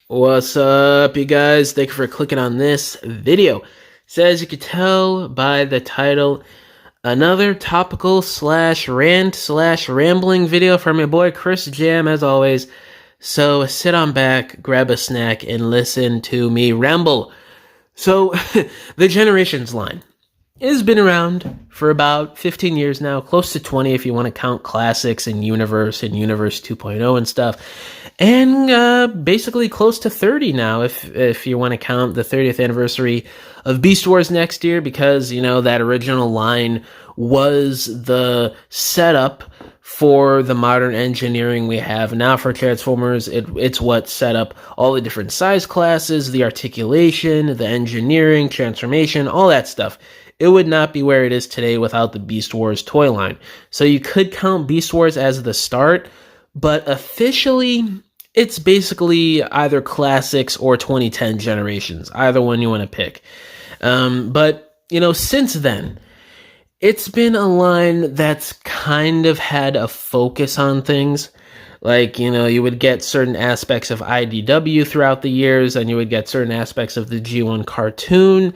What's up, you guys? Thank you for clicking on this video. So as you can tell by the title, another topical slash rant slash rambling video from your boy chrisjaammm as always. So sit on back, grab a snack, and listen to me ramble. So the Generations line has been around for about 15 years now, close to 20 if you want to count classics and Universe 2.0 and stuff, and basically close to 30 now if you want to count the 30th anniversary of Beast Wars next year, because that original line was the setup for the modern engineering we have now for Transformers. It's what set up all the different size classes, the articulation, the engineering, transformation, all that stuff. It would not be where it is today without the Beast Wars toy line. So you could count Beast Wars as the start, but officially, it's basically either classics or 2010 generations, either one you want to pick. But since then, it's been a line that's kind of had a focus on things. Like, you would get certain aspects of IDW throughout the years, and you would get certain aspects of the G1 cartoon.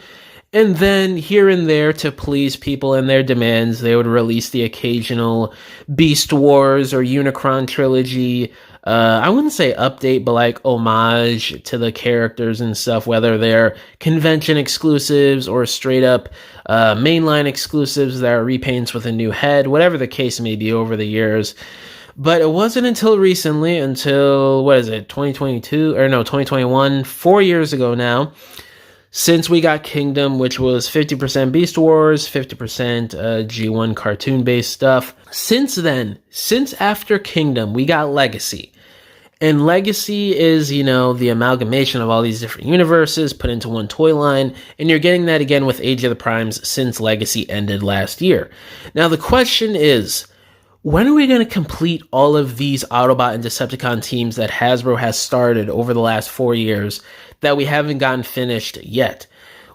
And then here and there, to please people and their demands, they would release the occasional Beast Wars or Unicron trilogy. I wouldn't say update, but like homage to the characters and stuff, whether they're convention exclusives or straight up mainline exclusives that are repaints with a new head, whatever the case may be over the years. But it wasn't until recently, until, 2021, 4 years ago now, since we got Kingdom, which was 50% Beast Wars, 50% G1 cartoon-based stuff. Since then, since after Kingdom, we got Legacy. And Legacy is, the amalgamation of all these different universes put into one toy line, and you're getting that again with Age of the Primes since Legacy ended last year. Now, the question is, when are we going to complete all of these Autobot and Decepticon teams that Hasbro has started over the last 4 years that we haven't gotten finished yet?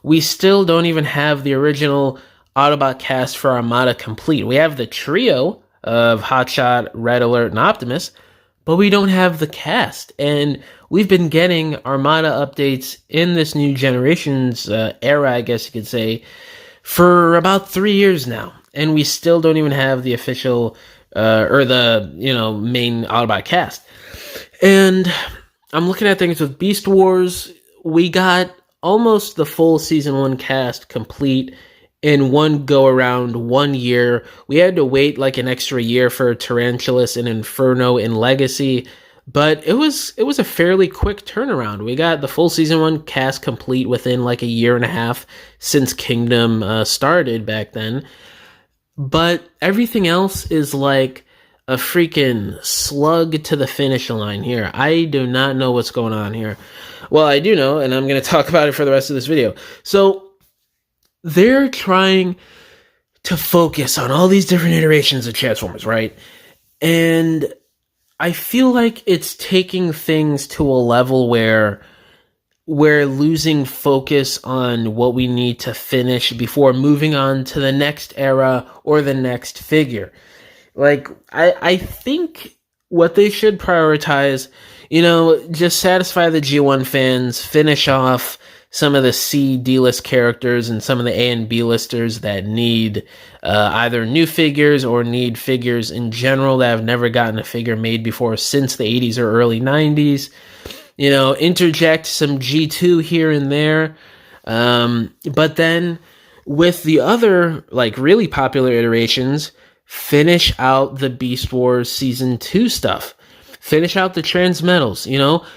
We still don't even have the original Autobot cast for Armada complete. We have the trio of Hotshot, Red Alert, and Optimus, but we don't have the cast. And we've been getting Armada updates in this new Generations era, I guess you could say, for about 3 years now. And we still don't even have the official main Autobot cast. And I'm looking at things with Beast Wars. We got almost the full Season 1 cast complete in one go-around, 1 year. We had to wait like an extra year for Tarantulas and Inferno in Legacy, but it was a fairly quick turnaround. We got the full Season 1 cast complete within like a year and a half since Kingdom started back then. But everything else is like a freaking slug to the finish line here. I do not know what's going on here. Well, I do know, and I'm going to talk about it for the rest of this video. So they're trying to focus on all these different iterations of Transformers, right? And I feel like it's taking things to a level where we're losing focus on what we need to finish before moving on to the next era or the next figure. Like, I think what they should prioritize, just satisfy the G1 fans, finish off some of the C, D-list characters and some of the A and B listers that need either new figures or need figures in general that have never gotten a figure made before since the 80s or early 90s. Interject some G2 here and there. But then with the other, like, really popular iterations, finish out the Beast Wars Season 2 stuff. Finish out the Transmetals,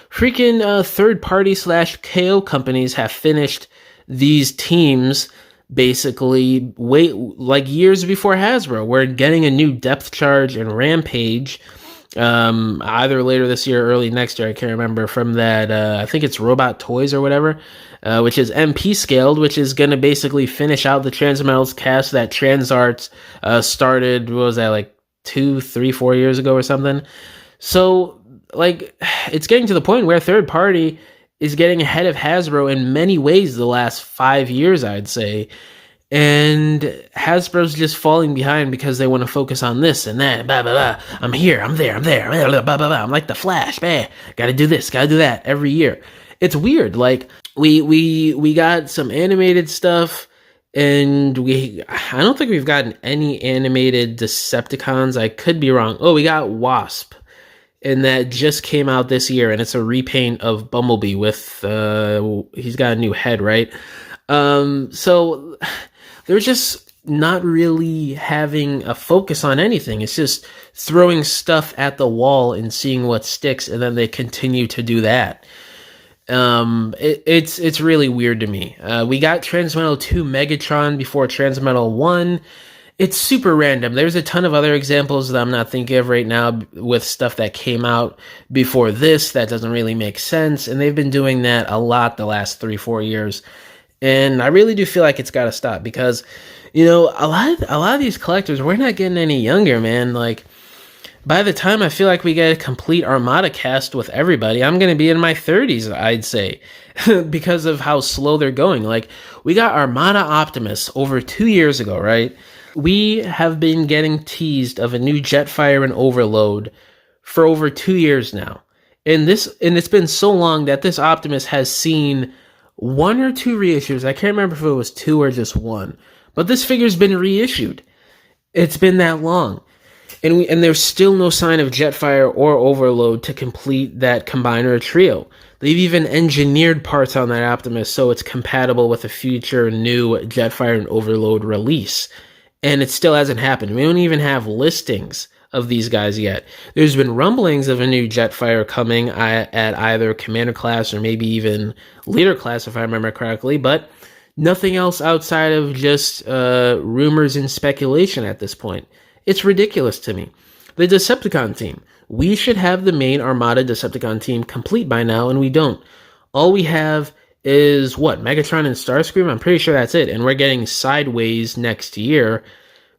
Freaking third-party / KO companies have finished these teams basically years before Hasbro. We're getting a new Depth Charge and Rampage, either later this year or early next year, I can't remember, from that, I think it's Robot Toys or whatever, which is MP scaled, which is going to basically finish out the Transmetals cast that Transarts started, what was that, like 2, 3, 4 years ago or something. So, like, it's getting to the point where third party is getting ahead of Hasbro in many ways the last 5 years, I'd say. And Hasbro's just falling behind because they want to focus on this and that. Blah, blah, blah. I'm here. I'm there. I'm there. Blah, blah, blah, blah. I'm like the Flash. Gotta do this. Gotta do that every year. It's weird. Like we got some animated stuff, and I don't think we've gotten any animated Decepticons. I could be wrong. Oh, we got Wasp, and that just came out this year, and it's a repaint of Bumblebee with he's got a new head, right? So they're just not really having a focus on anything. It's just throwing stuff at the wall and seeing what sticks, and then they continue to do that. It's really weird to me. We got Transmetal 2 Megatron before Transmetal 1. It's super random. There's a ton of other examples that I'm not thinking of right now with stuff that came out before this that doesn't really make sense, and they've been doing that a lot the last 3-4 years. And I really do feel like it's got to stop because, you know, a lot of these collectors, we're not getting any younger, man. Like, by the time I feel like we get a complete Armada cast with everybody, I'm going to be in my 30s, I'd say, because of how slow they're going. Like, we got Armada Optimus over 2 years ago, right? We have been getting teased of a new Jetfire and Overload for over 2 years now. And it's been so long that this Optimus has seen 1 or 2 reissues. I can't remember if it was 2 or just 1. But this figure's been reissued. It's been that long. And there's still no sign of Jetfire or Overload to complete that combiner trio. They've even engineered parts on that Optimus so it's compatible with a future new Jetfire and Overload release. And it still hasn't happened. We don't even have listings of these guys yet. There's been rumblings of a new Jetfire coming at either Commander class or maybe even Leader class, if I remember correctly, but nothing else outside of just rumors and speculation at this point. It's ridiculous to me. The Decepticon team. We should have the main Armada Decepticon team complete by now, and we don't. All we have is, what, Megatron and Starscream? I'm pretty sure that's it, and we're getting Sideways next year.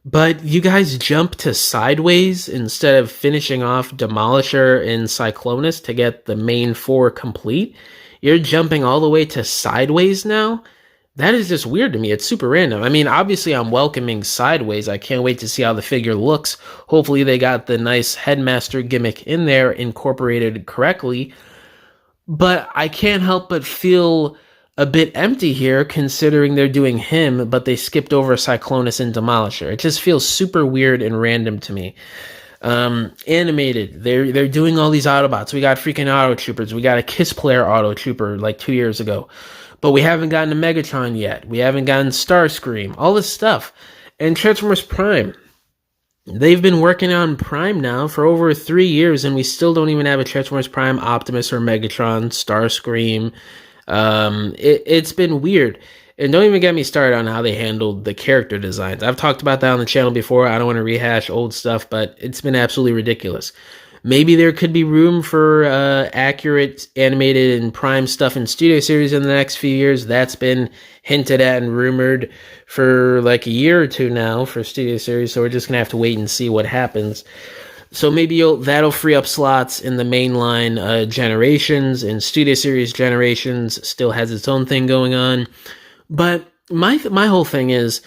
But you guys jump to Sideways instead of finishing off Demolisher and Cyclonus to get the main 4 complete? You're jumping all the way to Sideways now? That is just weird to me. It's super random. I mean, obviously I'm welcoming Sideways. I can't wait to see how the figure looks. Hopefully they got the nice Headmaster gimmick in there incorporated correctly. But I can't help but feel a bit empty here considering they're doing him, but they skipped over Cyclonus and Demolisher. It just feels super weird and random to me. Animated, they're doing all these Autobots. We got freaking Auto Troopers. We got a Kiss Player Auto Trooper like 2 years ago. But we haven't gotten a Megatron yet. We haven't gotten Starscream. All this stuff. And Transformers Prime. They've been working on Prime now for over 3 years, and we still don't even have a Transformers Prime Optimus or Megatron, Starscream. It's been weird. And don't even get me started on how they handled the character designs. I've talked about that on the channel before. I don't want to rehash old stuff, but it's been absolutely ridiculous. Maybe there could be room for accurate animated and Prime stuff in Studio Series in the next few years. That's been hinted at and rumored for like a year or two now for Studio Series, so we're just going to have to wait and see what happens. So maybe that'll free up slots in the mainline generations, and Studio Series generations still has its own thing going on. But my whole thing is,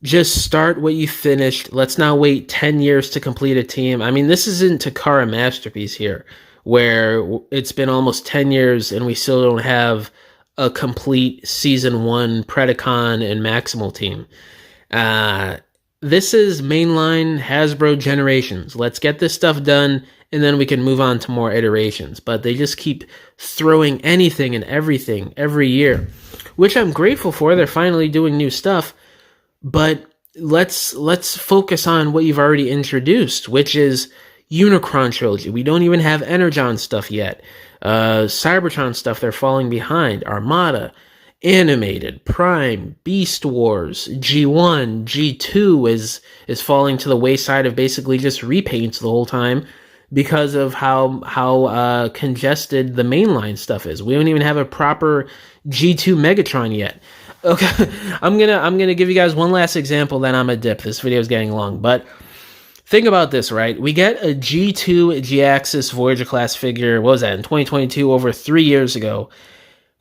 just start what you finished. Let's not wait 10 years to complete a team. I mean, this isn't Takara Masterpiece here, where it's been almost 10 years and we still don't have a complete Season 1 Predacon and Maximal team. This is mainline Hasbro Generations. Let's get this stuff done, and then we can move on to more iterations. But they just keep throwing anything and everything every year, which I'm grateful for. They're finally doing new stuff. But let's focus on what you've already introduced, which is Unicron Trilogy. We don't even have Energon stuff yet. Cybertron stuff, they're falling behind. Armada, Animated, Prime, Beast Wars, G1, G2 is falling to the wayside of basically just repaints the whole time because of how congested the mainline stuff is. We don't even have a proper G2 Megatron yet. Okay, I'm gonna give you guys one last example, then I'm a dip. This video is getting long, but think about this, right? We get a G2 G-Axis Voyager class figure, what was that, in 2022, over 3 years ago,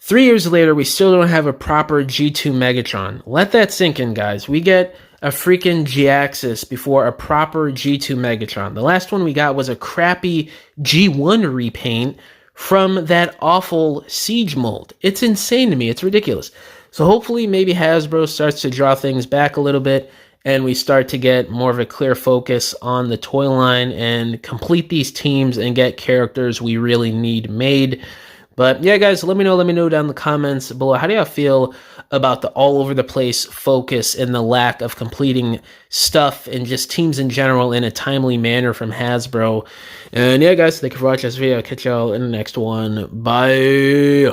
3 years later, we still don't have a proper G2 Megatron. Let that sink in, guys. We get a freaking G-Axis before a proper G2 Megatron. The last one we got was a crappy G1 repaint from that awful Siege mold. It's insane to me. It's ridiculous. So hopefully maybe Hasbro starts to draw things back a little bit and we start to get more of a clear focus on the toy line and complete these teams and get characters we really need made. But yeah, guys, let me know down in the comments below. How do y'all feel about the all over the place focus and the lack of completing stuff and just teams in general in a timely manner from Hasbro? And yeah, guys, thank you for watching this video. I'll catch y'all in the next one. Bye.